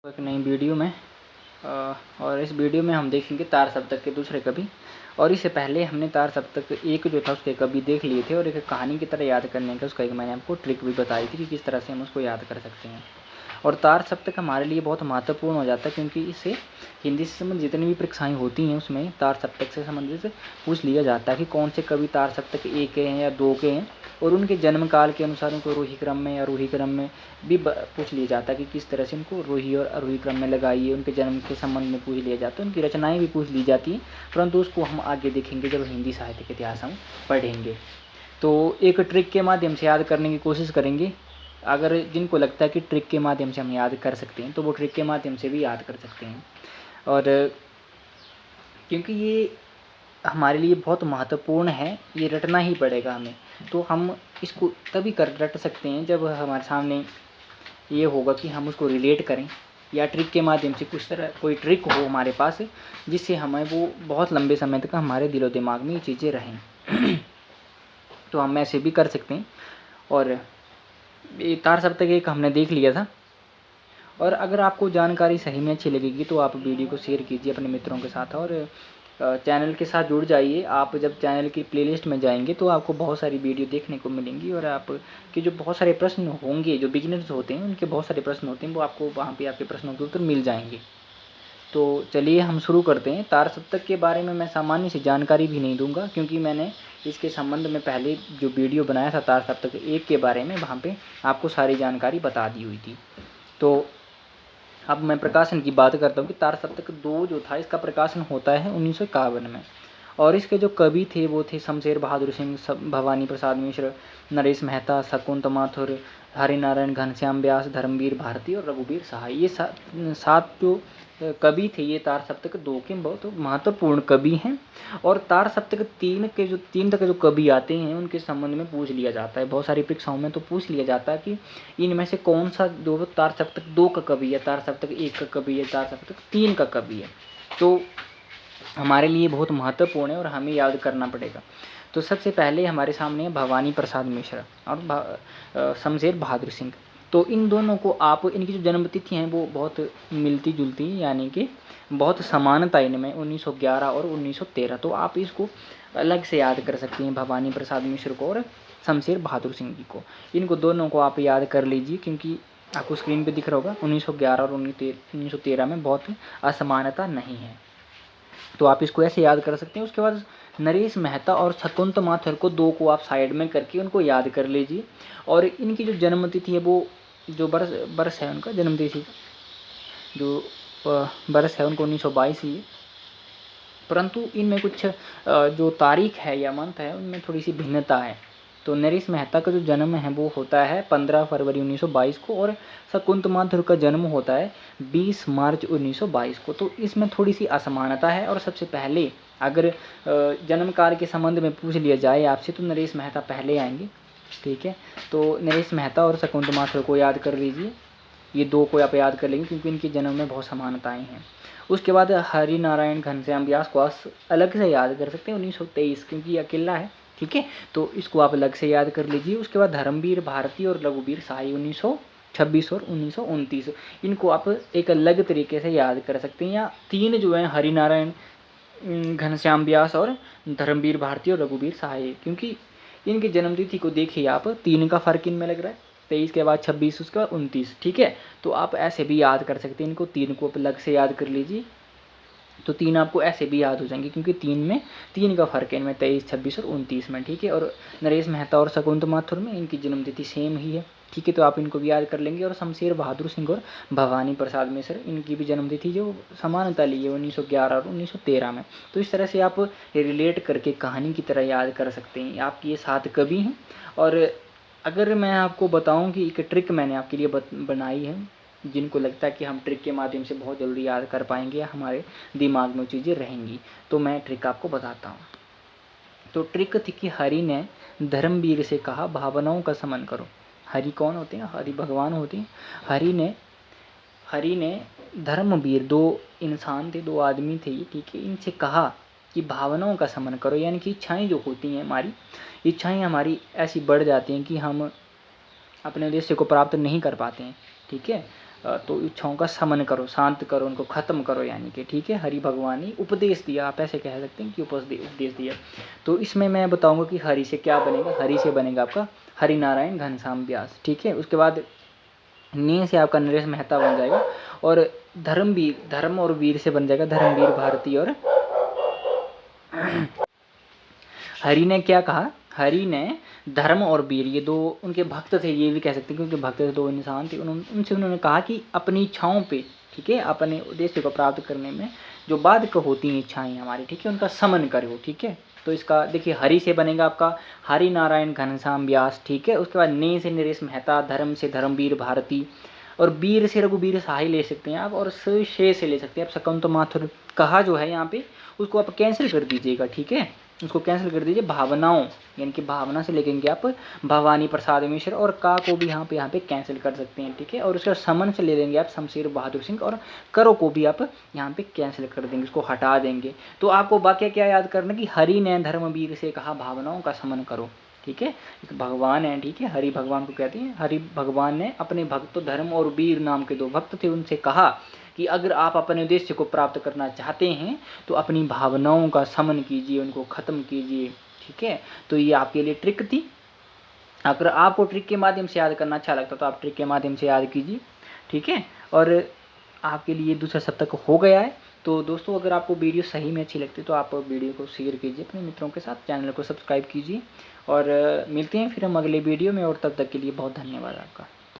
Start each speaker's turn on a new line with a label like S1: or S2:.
S1: एक नई वीडियो में और इस वीडियो में हम देखेंगे तार सप्तक के दूसरे कवि। और इससे पहले हमने तार सप्तक एक जो था उसके कवि देख लिए थे और एक कहानी की तरह याद करने का उसका एक मैंने आपको ट्रिक भी बताई थी कि किस तरह से हम उसको याद कर सकते हैं। और तार सप्तक हमारे लिए बहुत महत्वपूर्ण हो जाता है क्योंकि इससे हिंदी से संबंधित जितनी भी परीक्षाएं होती हैं उसमें तार सप्तक से संबंधित पूछ लिया जाता है कि कौन से कवि तार सप्तक 1 के हैं या 2 के हैं, और उनके जन्म काल के अनुसार उनको रोही क्रम में या रूही क्रम में भी पूछ लिया जाता है कि किस तरह से उनको रोही और अरूही क्रम में लगाइए। उनके जन्म के संबंध में पूछ लिया जाता है, उनकी रचनाएं भी पूछ ली जाती हैं, परंतु उसको हम आगे देखेंगे जब हिंदी साहित्य के इतिहास हम पढ़ेंगे। तो एक ट्रिक के माध्यम से याद करने की कोशिश करेंगे। अगर जिनको लगता है कि ट्रिक के माध्यम से हम याद कर सकते हैं तो वो ट्रिक के माध्यम से भी याद कर सकते हैं। और क्योंकि ये हमारे लिए बहुत महत्वपूर्ण है, ये रटना ही पड़ेगा हमें, तो हम इसको तभी रट सकते हैं जब हमारे सामने ये होगा कि हम उसको रिलेट करें या ट्रिक के माध्यम से कुछ तरह कोई ट्रिक हो हमारे पास जिससे हमें वो बहुत लंबे समय तक हमारे दिलो दिमाग में ये चीज़ें रहें। तो हम ऐसे भी कर सकते हैं। और ये तार सप्तक एक हमने देख लिया था। और अगर आपको जानकारी सही में अच्छी लगेगी तो आप वीडियो को शेयर कीजिए अपने मित्रों के साथ और चैनल के साथ जुड़ जाइए। आप जब चैनल की प्लेलिस्ट में जाएंगे तो आपको बहुत सारी वीडियो देखने को मिलेंगी और आपके जो बहुत सारे प्रश्न होंगे, जो बिगिनर्स होते हैं उनके बहुत सारे प्रश्न होते हैं, वो आपको वहाँ पे आपके प्रश्नों के उत्तर मिल जाएंगे। तो चलिए हम शुरू करते हैं। तार सप्तक के बारे में मैं सामान्य सी जानकारी भी नहीं दूंगा क्योंकि मैंने इसके संबंध में पहले जो वीडियो बनाया था तार सप्तक 1 के बारे में, वहाँ पे आपको सारी जानकारी बता दी हुई थी। तो अब मैं प्रकाशन की बात करता हूँ कि तार सप्तक 2 जो था इसका प्रकाशन होता है 1951 में। और इसके जो कवि थे वो थे शमशेर बहादुर सिंह, भवानी प्रसाद मिश्र, नरेश मेहता, शकुंत माथुर, हरिनारायण घनश्याम व्यास, धर्मवीर भारती और रघुवीर सहाय। ये सात जो कवि थे ये तार सप्तक 2 के बहुत महत्वपूर्ण कवि हैं। और तार सप्तक 3 तक जो कवि आते हैं उनके संबंध में पूछ लिया जाता है, बहुत सारी परीक्षाओं में तो पूछ लिया जाता है कि इनमें से कौन सा जो तार सप्तक 2 का कवि है, तार सप्तक 1 का कवि है, तार सप्तक 3 का कवि है। तो हमारे लिए बहुत महत्वपूर्ण है और हमें याद करना पड़ेगा। तो सबसे पहले हमारे सामने है भवानी प्रसाद मिश्र और शमशेर बहादुर सिंह। तो इन दोनों को आप, इनकी जो जन्म तिथि हैं वो बहुत मिलती जुलती, यानी कि बहुत समानता इनमें 1911 और 1913। तो आप इसको अलग से याद कर सकते हैं, भवानी प्रसाद मिश्र को और शमशेर बहादुर सिंह जी को। इनको दोनों को आप याद कर लीजिए क्योंकि आपको स्क्रीन पे दिख रहा होगा 1911 और 1913 में बहुत असमानता नहीं है। तो आप इसको ऐसे याद कर सकते हैं। उसके बाद नरेश मेहता और शकुंत माथुर को 2 को आप साइड में करके उनको याद कर लीजिए। और इनकी जो जन्म तिथि है वो जो बरस है उनका जन्म तिथि जो बरस है उनको 1922 ही है, परंतु इनमें कुछ जो तारीख है या मंथ है उनमें थोड़ी सी भिन्नता है। तो नरेश मेहता का जो जन्म है वो होता है 15 फरवरी 1922 को और शकुंत माथुर का जन्म होता है 20 मार्च 1922 को। तो इसमें थोड़ी सी असमानता है। और सबसे पहले अगर जन्म काल के संबंध में पूछ लिया जाए आपसे तो नरेश मेहता पहले आएंगे, ठीक है। तो नरेश मेहता और शकुंत माथुर को याद कर लीजिए, ये 2 को आप याद कर लेंगे क्योंकि इनके जन्म में बहुत समानताएं हैं। उसके बाद हरिनारायण घनश्याम व्यास को अलग से याद कर सकते हैं 1923 क्योंकि ये अकेला है, ठीक है। तो इसको आप अलग से याद कर लीजिए। उसके बाद धर्मवीर भारती और रघुवीर सहाय 1926 और 1929, इनको आप एक अलग तरीके से याद कर सकते हैं। या 3 जो हैं हरिनारायण घनश्याम व्यास और धर्मवीर भारती और रघुवीर सहाय, क्योंकि इनकी जन्मतिथि को देखिए आप, 3 का फर्क इनमें लग रहा है, 23 के बाद 26, उसके बाद 29, ठीक है। तो आप ऐसे भी याद कर सकते हैं इनको, 3 को अलग से याद कर लीजिए तो 3 आपको ऐसे भी याद हो जाएंगे क्योंकि 3 का फर्क है इनमें, 23, 26 और 29 में, ठीक है। और नरेश मेहता और शकुंत माथुर में इनकी जन्मतिथि सेम ही है, ठीक है। तो आप इनको भी याद कर लेंगे। और शमशेर बहादुर सिंह और भवानी प्रसाद मिश्र, इनकी भी जन्मतिथि जो समानता ली है 1911 और 1913 में। तो इस तरह से आप रिलेट करके कहानी की तरह याद कर सकते हैं। आपकी ये 7 कवि हैं। और अगर मैं आपको बताऊं कि एक ट्रिक मैंने आपके लिए बनाई है, जिनको लगता है कि हम ट्रिक के माध्यम से बहुत जल्दी याद कर पाएंगे या हमारे दिमाग में चीज़ें रहेंगी, तो मैं ट्रिक आपको बताता हूँ। तो ट्रिक थी कि हरि ने धर्मवीर से कहा भावनाओं का समन करो। हरि कौन होते हैं? हरि भगवान होते हैं। हरि ने धर्मवीर, 2 इंसान थे, 2 आदमी थे ये, ठीक है, इनसे कहा कि भावनाओं का समन करो, यानी कि इच्छाएं जो होती हैं हमारी, इच्छाएं हमारी ऐसी बढ़ जाती हैं कि हम अपने उद्देश्य को प्राप्त नहीं कर पाते हैं, ठीक है। तो इच्छाओं का समन करो, शांत करो, उनको ख़त्म करो, यानी कि ठीक है। हरि भगवान ने उपदेश दिया, आप ऐसे कह सकते हैं कि उपदेश दिया। तो इसमें मैं बताऊंगा कि हरि से क्या बनेगा। हरि से बनेगा आपका हरि नारायण घनश्याम व्यास, ठीक है। उसके बाद ने से आपका नरेश मेहता बन जाएगा, और धर्म और वीर से बन जाएगा धर्मवीर भारती। और हरि ने क्या कहा, हरि ने धर्म और वीर, ये दो उनके भक्त थे, ये भी कह सकते हैं क्योंकि भक्त थे, दो इंसान थे। उनसे उन्होंने कहा कि अपनी इच्छाओं पे, ठीक है, अपने उद्देश्य को प्राप्त करने में जो बाधक होती हैं इच्छाएं हमारी, ठीक है, उनका समन करो, ठीक है। तो इसका देखिए हरि से बनेगा आपका हरि नारायण घनश्याम व्यास, ठीक है। उसके बाद ने से नरेश मेहता, धर्म से धर्मवीर भारती, और वीर से रघुवीर शाही ले सकते हैं आप, और शे से ले सकते हैं आप सकंत माथुर। कहा जो है यहाँ पे उसको आप कैंसिल कर दीजिएगा, ठीक है, उसको कैंसिल कर दीजिए। भावनाओं यानी कि भावना से लेंगे आप भवानी प्रसाद मिश्र, और का को भी यहाँ पे कैंसिल कर सकते हैं, ठीक है। और उसके समन से ले लेंगे आप शमशेर बहादुर सिंह, और करो को भी आप यहाँ पे कैंसिल कर देंगे, उसको हटा देंगे। तो आपको वाक्य क्या याद करना कि हरि ने धर्मवीर से कहा भावनाओं का समन करो, ठीक है। एक भगवान है, ठीक है, हरि भगवान को कहते हैं। हरि भगवान ने अपने भक्त धर्म और वीर नाम के दो भक्त थे, उनसे कहा कि अगर आप अपने उद्देश्य को प्राप्त करना चाहते हैं तो अपनी भावनाओं का समन कीजिए, उनको ख़त्म कीजिए, ठीक है। तो ये आपके लिए ट्रिक थी। अगर आपको ट्रिक के माध्यम से याद करना अच्छा लगता तो आप ट्रिक के माध्यम से याद कीजिए, ठीक है। और आपके लिए दूसरा सप्तक हो गया है। तो दोस्तों अगर आपको वीडियो सही में अच्छी लगती है तो आप वीडियो को शेयर कीजिए अपने मित्रों के साथ, चैनल को सब्सक्राइब कीजिए, और मिलते हैं फिर हम अगले वीडियो में, और तब तक के लिए बहुत धन्यवाद आपका।